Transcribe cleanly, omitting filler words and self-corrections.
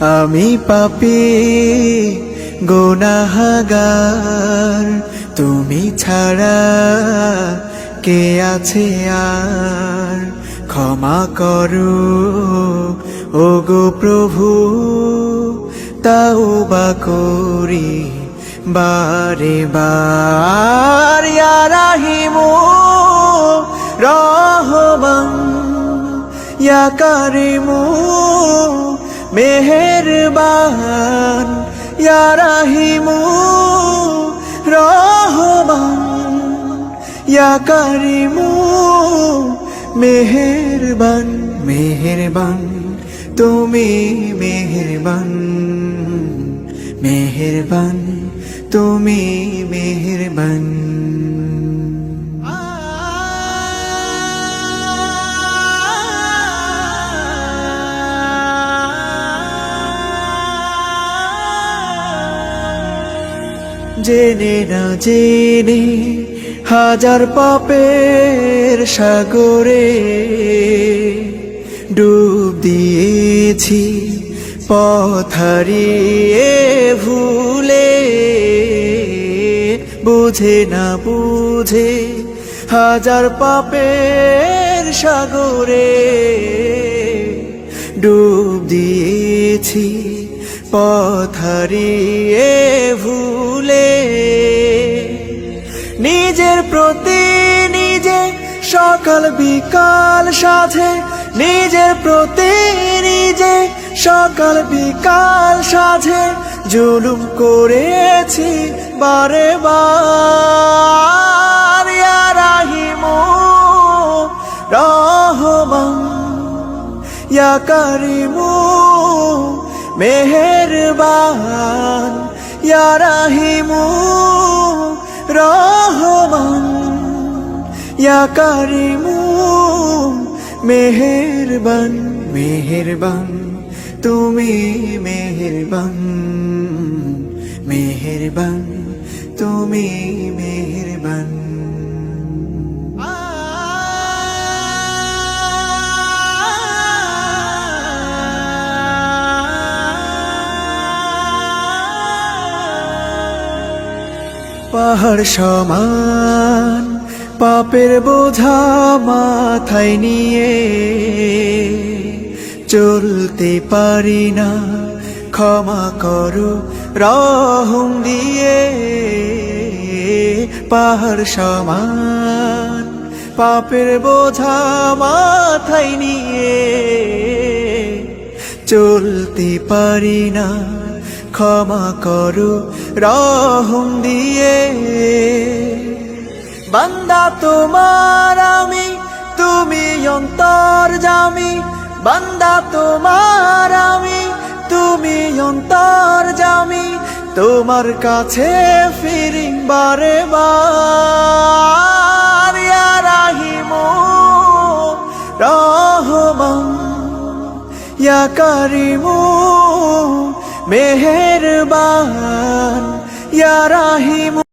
আমি পাপী গুনাহগার, তুমি ছাড়া কে আছে আর। ক্ষমা করো ওগো প্রভু, তাওবা করি বারে বার। ইয়া রাহিমু রহমান, ইয়া কারিমু মেহেরবান, ইয়া রাহিমু রহমান, ইয়া কারিমু মেহেরবান। মেহেরবান তুমি মেহেরবান, মেহেরবান তুমি মেহেরবান। জেনে না জেনে হাজার পাপের সাগরে ডুব দিয়েছি, পথ হারিয়ে ভুলে। বুঝে না বুঝে হাজার পাপের সাগরে ডুব দিয়েছি, পথ হারিয়ে ভুলে। নিজের প্রতি নিজে সকাল বিকাল সাধে, নিজের প্রতি নিজে সকাল বিকাল সাধে জুলুম করেছি বারে বার। ইয়া রাহিমু রহমান, ইয়া কারিমু মেহেরবান, ইয়া রাহিমু রহমান, ইয়া কারিমু মেহেরবান। মেহেরবান তুমি মেহেরবান, মেহেরবান তুমি মেহেরবান। পাহাড় সমান পাপের বোঝা মাথায় নিয়ে চলতে পারি না, ক্ষমা করো রহম দিয়ে। পাহাড় সমান পাপের বোঝা মাথায় নিয়ে চলতে পারি না, ক্ষমা করো রহম দিয়ে। বান্দা তোমার আমি, তুমি অন্তর্যামী। বান্দা তোমার আমি, তুমি অন্তর্যামী। তোমার কাছে ফিরি বারে বার। ইয়া রাহিমু রহমান, ইয়া কারিমু মেহেরবান, ইয়া রাহিমু।